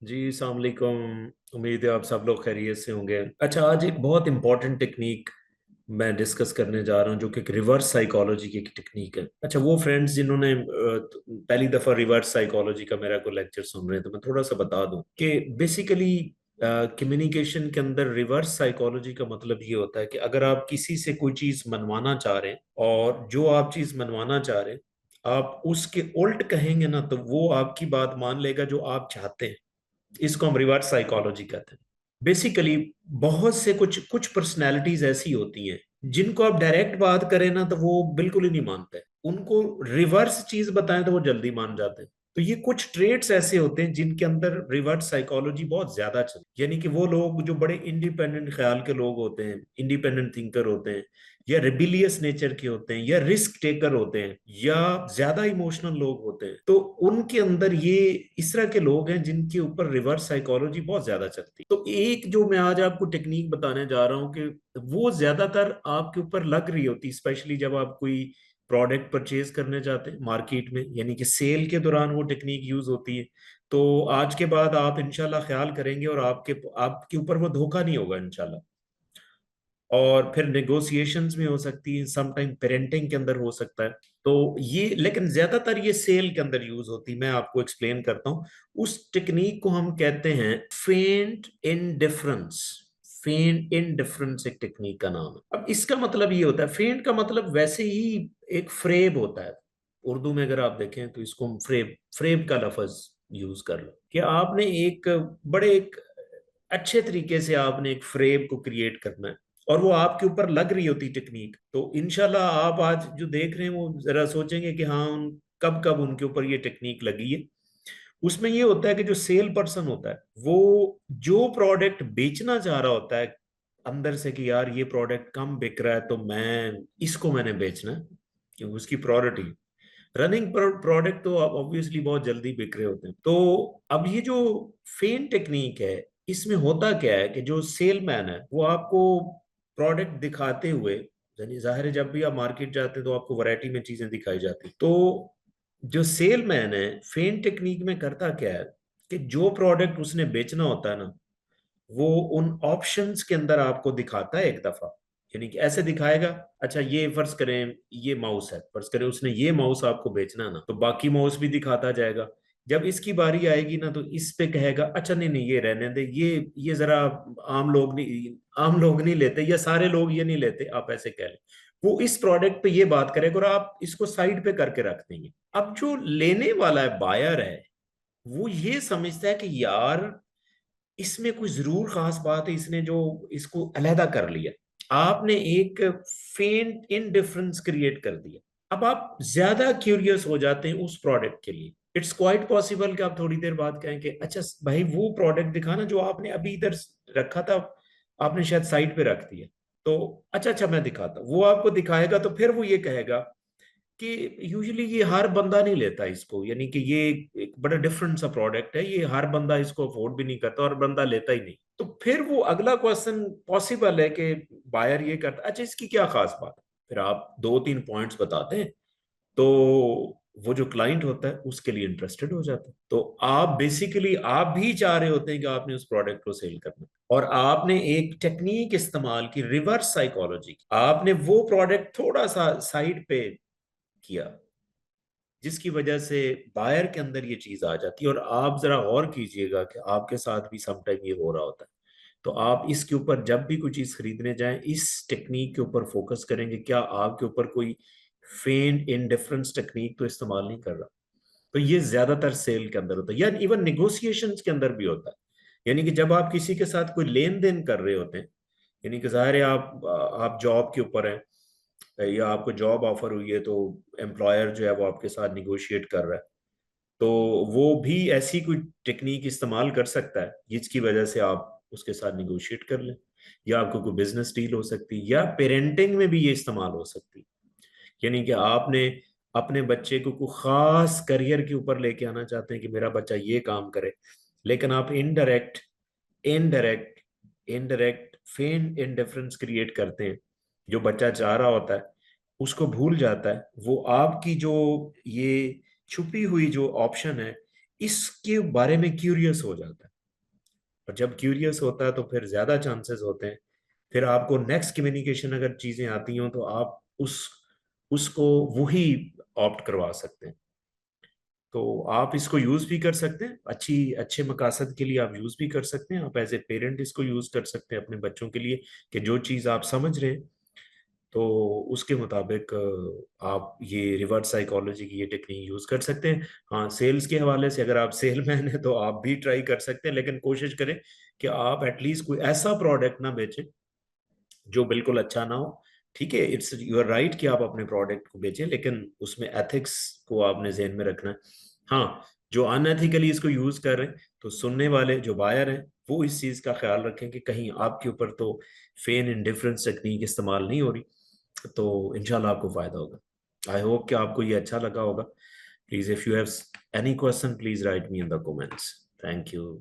जी अस्सलाम वालेकुम। उम्मीद है आप सब लोग खैरियत से होंगे। अच्छा, आज एक बहुत इंपॉर्टेंट टेक्निक मैं डिस्कस करने जा रहा हूँ जो कि एक रिवर्स साइकोलॉजी की एक टेक्निक है। अच्छा, वो फ्रेंड्स जिन्होंने पहली दफ़ा रिवर्स साइकोलॉजी का मेरा कोई लेक्चर सुन रहे हैं तो मैं थोड़ा सा बता दूं कि बेसिकली कम्युनिकेशन के अंदर रिवर्स साइकोलॉजी का मतलब ये होता है कि अगर आप किसी से कोई चीज़ मनवाना चाह रहे हैं और जो आप चीज़ मनवाना चाह रहे हैं आप उसके उल्ट कहेंगे ना तो वो आपकी बात मान लेगा जो आप चाहते हैं। इसको हम रिवर्स साइकोलॉजी कहते हैं। बेसिकली बहुत से कुछ कुछ पर्सनैलिटीज ऐसी होती हैं जिनको आप डायरेक्ट बात करें ना तो वो बिल्कुल ही नहीं मानते, उनको रिवर्स चीज बताएं तो वो जल्दी मान जाते हैं। तो ये कुछ ट्रेट्स ऐसे होते हैं जिनके अंदर रिवर्स साइकोलॉजी बहुत ज्यादा चलती है, यानी कि वो लोग जो बड़े इंडिपेंडेंट ख्याल के लोग होते हैं, इंडिपेंडेंट थिंकर होते हैं, या रिबिलियस नेचर के होते हैं, या रिस्क टेकर होते हैं, या ज्यादा इमोशनल लोग होते हैं, तो उनके अंदर ये इस तरह के लोग हैं जिनके ऊपर रिवर्स साइकोलॉजी बहुत ज्यादा चलती है। तो एक जो मैं आज आपको टेक्निक बताने जा रहा हूँ कि वो ज्यादातर आपके ऊपर लग रही होती, स्पेशली जब आप कोई प्रोडक्ट परचेज करने जाते हैं मार्केट में, यानी कि सेल के दौरान वो टेक्निक यूज होती है। तो आज के बाद आप इंशाल्लाह ख्याल करेंगे और आपके आपके ऊपर वो धोखा नहीं होगा इंशाल्लाह। और फिर नेगोशिएशंस में हो सकती है, सम टाइम पेरेंटिंग के अंदर हो सकता है। तो ये लेकिन ज्यादातर ये सेल के अंदर यूज होती है। मैं आपको एक्सप्लेन करता हूँ। उस टेक्निक को हम कहते हैं फेंट इनडिफरेंस। फेंट इनडिफरेंस एक टेक्निक का नाम है। अब इसका मतलब ये होता है, फेंट का मतलब वैसे ही एक फ्रेब होता है। उर्दू में अगर आप देखें तो इसको हम फ्रेब फ्रेब का लफज यूज कर लो कि आपने एक बड़े एक अच्छे तरीके से आपने एक फ्रेम को क्रिएट करना है और वो आपके ऊपर लग रही होती टेक्निक। तो इनशाला आप आज जो देख रहे हैं वो जरा सोचेंगे कि हाँ कब कब उनके ऊपर ये टेक्निक लगी है। उसमें ये होता है कि जो सेल पर्सन होता है वो जो प्रोडक्ट बेचना चाह रहा होता है अंदर से कि यार ये प्रोडक्ट कम बिक रहा है तो मैंने बेचना है, क्योंकि उसकी प्रायोरिटी रनिंग प्रोडक्ट तो ऑब्वियसली बहुत जल्दी बिक रहे होते हैं। तो अब ये जो फेन टेक्निक है इसमें होता क्या है कि जो सेलमैन है वो आपको प्रोडक्ट दिखाते हुए, यानी जाहिर है जब भी आप मार्केट जाते हैं तो आपको वैरायटी में चीजें दिखाई जाती, तो जो सेलमैन है फेन टेक्निक में करता क्या है कि जो प्रोडक्ट उसने बेचना होता है ना वो उन ऑप्शंस के अंदर आपको दिखाता है एक दफा। यानी कि ऐसे दिखाएगा, अच्छा ये फर्ज करें ये माउस है, फर्ज करें उसने ये माउस आपको बेचना ना तो बाकी माउस भी दिखाता जाएगा। जब इसकी बारी आएगी ना तो इस पे कहेगा अच्छा नहीं नहीं ये रहने दे, ये जरा आम लोग नहीं लेते या सारे लोग ये नहीं लेते, आप ऐसे कह लें। वो इस प्रोडक्ट पे ये बात करेगा और आप इसको साइड पे करके रख देंगे। अब जो लेने वाला है बायर है वो ये समझता है कि यार इसमें कोई जरूर खास बात है, इसने जो इसको अलहदा कर लिया। आपने एक फेंट इनडिफरेंस क्रिएट कर दिया। अब आप ज्यादा क्यूरियस हो जाते हैं उस प्रोडक्ट के लिए। इट्स क्वाइट पॉसिबल कि आप थोड़ी देर बाद कहें कि अच्छा भाई वो प्रोडक्ट दिखाना जो आपने अभी इधर रखा था, आपने शायद साइड पे रख दिया। तो अच्छा अच्छा मैं दिखाता हूं। वो आपको दिखाएगा तो फिर वो ये कहेगा कि यूजुअली ये हर बंदा नहीं लेता इसको, यानी कि ये एक बड़ा डिफरेंट सा प्रोडक्ट है, ये हर बंदा इसको अफोर्ड भी नहीं करता और बंदा लेता ही नहीं। तो फिर वो अगला क्वेश्चन पॉसिबल है कि बायर ये करता अच्छा इसकी क्या खास बात है। फिर आप दो तीन पॉइंट्स बताते हैं तो वो जो क्लाइंट होता है उसके लिए इंटरेस्टेड हो जाता है। तो आप बेसिकली आप भी चाह रहे होते हैं कि आपने उस प्रोडक्ट को सेल करना और आपने एक टेक्निक इस्तेमाल की रिवर्स साइकोलॉजी, आपने वो प्रोडक्ट थोड़ा सा साइड पे किया जिसकी वजह से बायर के अंदर ये चीज आ जाती है। और आप जरा गौर कीजिएगा कि आपके साथ भी समटाइम ये हो रहा होता है। तो आप इसके ऊपर जब भी कोई चीज खरीदने जाएं इस टेक्निक के ऊपर फोकस करेंगे, क्या आपके ऊपर कोई फेन इनडिफरेंस टेक्निक तो इस्तेमाल नहीं कर रहा। तो ये ज्यादातर सेल के अंदर होता है या इवन निगोशिएशंस के अंदर भी होता है। यानी कि जब आप किसी के साथ कोई लेन देन कर रहे होते हैं, यानी कि जाहिर है आप जॉब के ऊपर हैं या आपको जॉब ऑफर हुई है तो एम्प्लॉयर जो है वो आपके साथ निगोशिएट कर रहा है, तो वो भी ऐसी कोई टेक्निक इस्तेमाल कर सकता है जिसकी वजह से आप उसके साथ निगोशिएट कर लें। या आपको कोई बिजनेस डील हो सकती है या पेरेंटिंग में भी ये इस्तेमाल हो सकती है। यानी कि आपने अपने बच्चे को कोई खास करियर के ऊपर लेके आना चाहते हैं कि मेरा बच्चा ये काम करे, लेकिन आप इनडायरेक्ट इनडायरेक्ट इनडायरेक्ट फेन इनडिफरेंस क्रिएट करते हैं। जो बच्चा चाह रहा होता है उसको भूल जाता है, वो आपकी जो ये छुपी हुई जो ऑप्शन है इसके बारे में क्यूरियस हो जाता है। اور جب کیوریس ہوتا ہے تو پھر زیادہ چانسز ہوتے ہیں، پھر آپ کو نیکسٹ کمیونیکیشن اگر چیزیں آتی ہوں تو آپ اس کو وہی آپٹ کروا سکتے ہیں. تو آپ اس کو یوز بھی کر سکتے ہیں، اچھے مقاصد کے لیے آپ یوز بھی کر سکتے ہیں. آپ ایز اے پیرنٹ اس کو یوز کر سکتے ہیں اپنے بچوں کے لیے، کہ جو چیز آپ سمجھ رہے ہیں تو اس کے مطابق آپ یہ ریورس سائیکالوجی کی یہ ٹیکنیک یوز کر سکتے ہیں. ہاں، سیلز کے حوالے سے اگر آپ سیل مین ہیں تو آپ بھی ٹرائی کر سکتے ہیں، لیکن کوشش کریں کہ آپ ایٹ لیسٹ کوئی ایسا پروڈکٹ نہ بیچیں جو بالکل اچھا نہ ہو. ٹھیک ہے، اٹس یور رائٹ کہ آپ اپنے پروڈکٹ کو بیچیں، لیکن اس میں ایتھکس کو آپ نے ذہن میں رکھنا ہے. ہاں، جو ان ایتھیکلی اس کو یوز کر رہے ہیں تو سننے والے جو بائر ہیں وہ اس چیز کا خیال رکھیں کہ کہیں آپ کے اوپر تو فین انڈیفرنس ٹیکنیک استعمال نہیں ہو رہی. تو انشاءاللہ آپ کو فائدہ ہوگا. آئی ہوپ کہ آپ کو یہ اچھا لگا ہوگا. Please if you have any question please write me in the comments. Thank you.